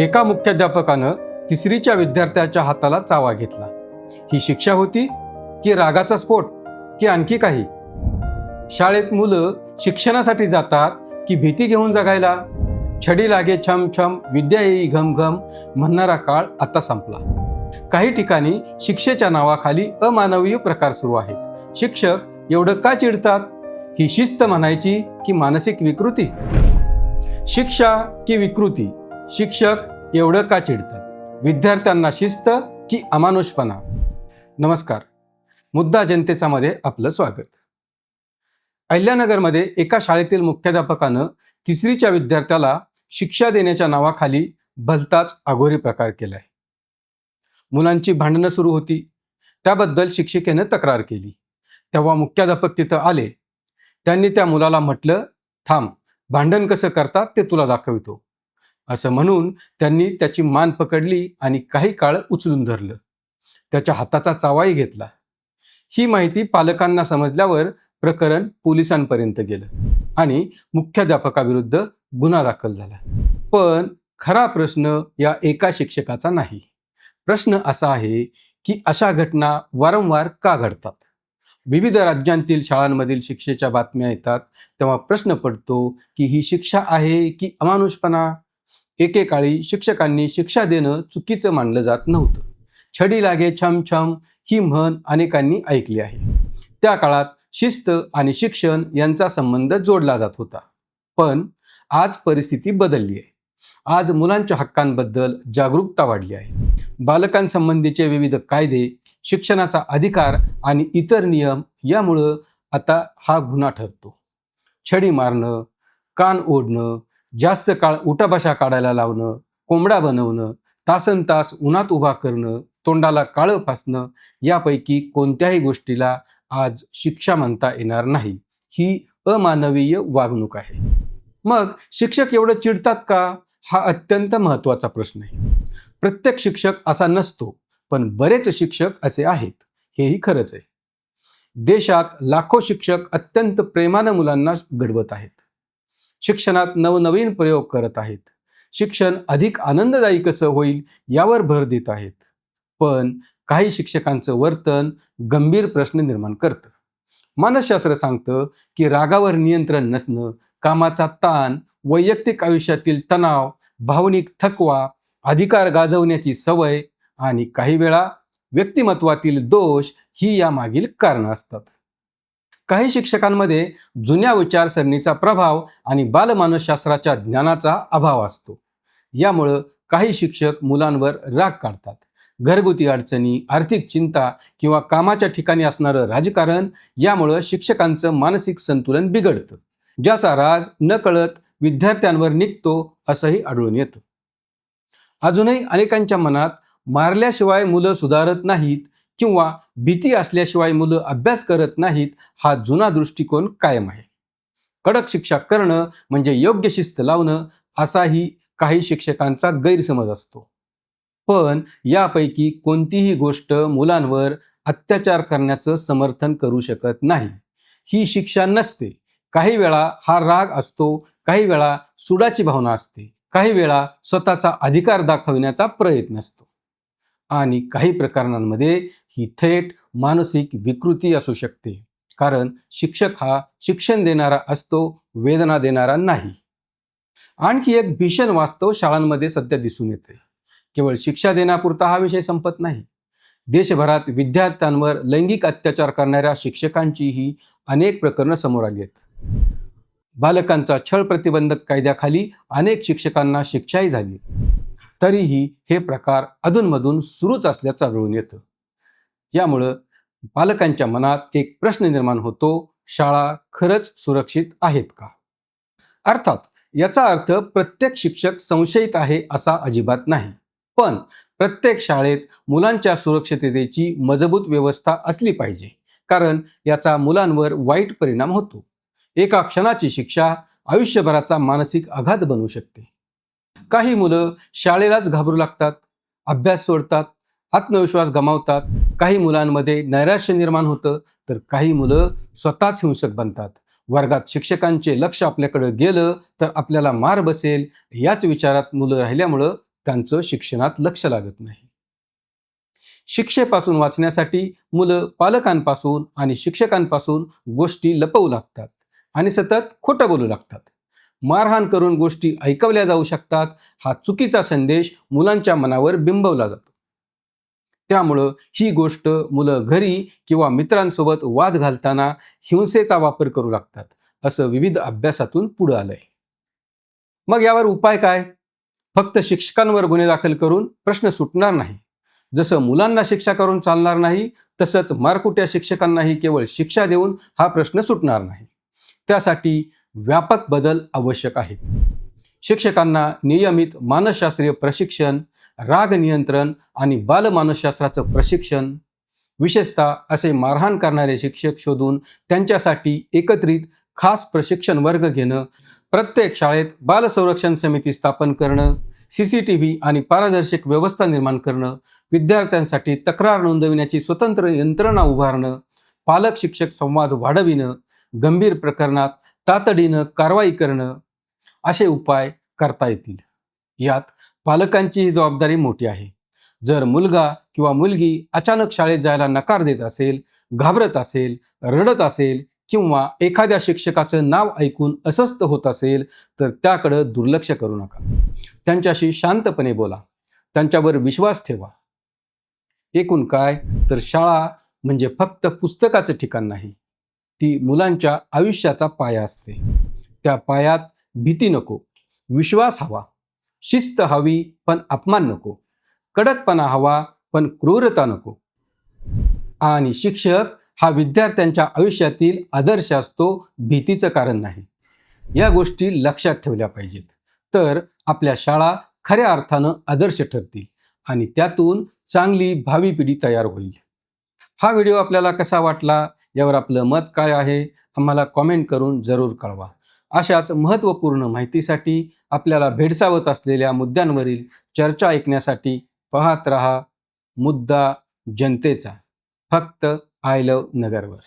एका मुख्याध्यापकानं तिसरीच्या विद्यार्थ्याच्या हाताला चावा घेतला. ही शिक्षा होती की रागाचा स्फोट की आणखी काही? शाळेत मुलं शिक्षणासाठी जातात की भीती घेऊन जगायला? छडी लागे छम छम विद्या येई घम घम म्हणणारा काळ आता संपला. काही ठिकाणी शिक्षेच्या नावाखाली अमानवीय प्रकार सुरू आहेत. शिक्षक एवढं का चिडतात? ही शिस्त म्हणायची की मानसिक विकृती? शिक्षा की विकृती? शिक्षक एवढं का चिडतात? विद्यार्थ्यांना शिस्त की अमानुषपणा? नमस्कार, मुद्दा जनतेचा मध्ये आपलं स्वागत. अहिल्यानगरमध्ये एका शाळेतील मुख्याध्यापकानं तिसरीच्या विद्यार्थ्याला शिक्षा देण्याच्या नावाखाली भलताच अघोरी प्रकार केलाय. मुलांची भांडणं सुरू होती. त्याबद्दल शिक्षिकेनं तक्रार केली. तेव्हा मुख्याध्यापक तिथं आले. त्यांनी त्या मुलाला म्हटलं, थांब, भांडण कसं करतात ते तुला दाखवितो. असं म्हणून त्यांनी त्याची मान पकडली आणि काही काळ उचलून धरलं. त्याच्या हाताचा चावाही घेतला. ही माहिती पालकांना समजल्यावर प्रकरण पोलिसांपर्यंत गेलं आणि मुख्याध्यापकाविरुद्ध गुन्हा दाखल झाला. पण खरा प्रश्न या एका शिक्षकाचा नाही. प्रश्न असा आहे की अशा घटना वारंवार का घडतात? विविध राज्यांतील शाळांमधील शिक्षेच्या बातम्या येतात तेव्हा प्रश्न पडतो की ही शिक्षा आहे की अमानुषपणा? एकेकाळी शिक्षकांनी शिक्षा देणं चुकीचं मानलं जात नव्हतं. छडी लागे छम छम ही म्हण अनेकांनी ऐकली आहे. त्या काळात शिस्त आणि शिक्षण यांचा संबंध जोडला जात होता. पण आज परिस्थिती बदलली आहे. आज मुलांच्या हक्कांबद्दल जागरूकता वाढली आहे. बालकांसंबंधीचे विविध कायदे, शिक्षणाचा अधिकार आणि इतर नियम यामुळं आता हा गुन्हा ठरतो. छडी मारणं, कान ओढणं, जास्त काळ उठाबशा काढायला लावणं, कोंबडा बनवणं, तासन तास उन्हात उभा करणं, तोंडाला काळं फासणं यापैकी कोणत्याही गोष्टीला आज शिक्षा म्हणता येणार नाही. ही अमानवीय वागणूक आहे. मग शिक्षक एवढं चिडतात का? हा अत्यंत महत्त्वाचा प्रश्न आहे. प्रत्येक शिक्षक असा नसतो, पण बरेच शिक्षक असे आहेत, हेही खरंच आहे. देशात लाखो शिक्षक अत्यंत प्रेमानं मुलांना घडवत आहेत. शिक्षणात नवनवीन प्रयोग करत आहेत. शिक्षण अधिक आनंददायी कसं होईल यावर भर देत आहेत. पण काही शिक्षकांचं वर्तन गंभीर प्रश्न निर्माण करतं. मानसशास्त्र सांगतं की रागावर नियंत्रण नसणं, कामाचा ताण, वैयक्तिक आयुष्यातील तणाव, भावनिक थकवा, अधिकार गाजवण्याची सवय आणि काही वेळा व्यक्तिमत्वातील दोष ही यामागील कारणं असतात. काही शिक्षकांमध्ये जुन्या विचारसरणीचा प्रभाव आणि बालमानसशास्त्राच्या ज्ञानाचा अभाव असतो. यामुळं काही शिक्षक मुलांवर राग काढतात. घरगुती अडचणी, आर्थिक चिंता किंवा कामाच्या ठिकाणी असणारं राजकारण यामुळं शिक्षकांचं मानसिक संतुलन बिघडतं, ज्याचा राग नकळत विद्यार्थ्यांवर निघतो असंही आढळून येतं. अजूनही अनेकांच्या मनात मारल्याशिवाय मुलं सुधारत नाहीत किंवा भीती असल्याशिवाय मुलं अभ्यास करत नाहीत हा जुना दृष्टिकोन कायम आहे. कडक शिक्षा करणं म्हणजे योग्य शिस्त लावणं असाही काही शिक्षकांचा गैरसमज असतो. पण यापैकी कोणतीही गोष्ट मुलांवर अत्याचार करण्याचं समर्थन करू शकत नाही. ही शिक्षा नसते. काही वेळा हा राग असतो, काही वेळा सुडाची भावना असते, काही वेळा स्वतःचा अधिकार दाखवण्याचा प्रयत्न असतो आणि काही प्रकरणांमध्ये ही थेट मानसिक विकृती असू शकते. कारण शिक्षक हा शिक्षण देणारा असतो, वेदना देणारा नाही. आणखी एक भीषण वास्तव शाळांमध्ये सध्या दिसून येते. केवळ शिक्षा देण्यापुरता हा विषय संपत नाही. देशभरात विद्यार्थ्यांवर लैंगिक अत्याचार करणाऱ्या शिक्षकांचीही अनेक प्रकरणं समोर आली आहेत. बालकांचा छळ प्रतिबंधक कायद्याखाली अनेक शिक्षकांना शिक्षाही झाली. तरीही हे प्रकार अधूनमधून सुरूच असल्याचं आढळून येतं. यामुळं पालकांच्या मनात एक प्रश्न निर्माण होतो, शाळा खरंच सुरक्षित आहेत का? अर्थात याचा अर्थ प्रत्येक शिक्षक संशयित आहे असा अजिबात नाही. पण प्रत्येक शाळेत मुलांच्या सुरक्षिततेची मजबूत व्यवस्था असली पाहिजे, कारण याचा मुलांवर वाईट परिणाम होतो. एका क्षणाची शिक्षा आयुष्यभराचा मानसिक आघात बनवू शकते. काही मुलं शाळेलाच घाबरू लागतात, अभ्यास सोडतात, आत्मविश्वास गमावतात. काही मुलांमध्ये नैराश्य निर्माण होतं, तर काही मुलं स्वतःच हिंसक बनतात. वर्गात शिक्षकांचे लक्ष आपल्याकडे गेलं तर आपल्याला मार बसेल याच विचारात मुलं राहिल्यामुळं त्यांचं शिक्षणात लक्ष लागत नाही. शिक्षेपासून वाचण्यासाठी मुलं पालकांपासून आणि शिक्षकांपासून गोष्टी लपवू लागतात आणि सतत खोटं बोलू लागतात. मारहाण करून गोष्टी ऐकवल्या जाऊ शकतात. हा चुकीचा संदेश मुलांच्या मनावर बिंबवला जातो. त्यामुळं ही गोष्ट मुलं घरी किंवा मित्रांसोबत वाद घालताना हिंसेचा वापर करू लागतात, असं विविध अभ्यासातून पुढं आलंय. मग यावर उपाय काय? फक्त शिक्षकांवर गुन्हे दाखल करून प्रश्न सुटणार नाही. जसं मुलांना शिक्षा करून चालणार नाही, तसंच मारकुट्या शिक्षकांनाही केवळ शिक्षा देऊन हा प्रश्न सुटणार नाही. त्यासाठी व्यापक बदल आवश्यक आहेत. शिक्षकांना नियमित मानसशास्त्रीय प्रशिक्षण, राग नियंत्रण आणि बालमानसशास्त्राचं प्रशिक्षण, विशेषतः असे मारहाण करणारे शिक्षक शोधून त्यांच्यासाठी एकत्रित खास प्रशिक्षण वर्ग घेणं, प्रत्येक शाळेत बालसंरक्षण समिती स्थापन करणं, CCTV आणि पारदर्शक व्यवस्था निर्माण करणं, विद्यार्थ्यांसाठी तक्रार नोंदविण्याची स्वतंत्र यंत्रणा उभारणं, पालक शिक्षक संवाद वाढविणं, गंभीर प्रकरणात तातडीनं कारवाई करणं, असे उपाय करता येतील. यात पालकांची जबाबदारी मोठी आहे. जर मुलगा किंवा मुलगी अचानक शाळेत जायला नकार देत असेल, घाबरत असेल, रडत असेल किंवा एखाद्या शिक्षकाचं नाव ऐकून अस्वस्थ होत असेल, तर त्याकडं दुर्लक्ष करू नका. त्यांच्याशी शांतपणे बोला. त्यांच्यावर विश्वास ठेवा. एकूण काय, तर शाळा म्हणजे फक्त पुस्तकाचं ठिकाण नाही. ती मुलांच्या आयुष्याचा पाया असते. त्या पायात भीती नको, विश्वास हवा, शिस्त हवी पण अपमान नको, कडकपणा हवा पण क्रूरता नको. आणि शिक्षक हा विद्यार्थ्यांच्या आयुष्यातील आदर्श असतो, भीतीचं कारण नाही. या गोष्टी लक्षात ठेवल्या पाहिजेत. तर आपल्या शाळा खऱ्या अर्थानं आदर्श ठरतील आणि त्यातून चांगली भावी पिढी तयार होईल. हा व्हिडिओ आपल्याला कसा वाटला, यावर आपलं मत काय आहे, आम्हाला कॉमेंट करून जरूर कळवा. अशाच महत्त्वपूर्ण माहितीसाठी, आपल्याला भेडसावत असलेल्या मुद्द्यांवरील चर्चा ऐकण्यासाठी पाहत रहा मुद्दा जनतेचा, फक्त आय लव्ह नगरवर.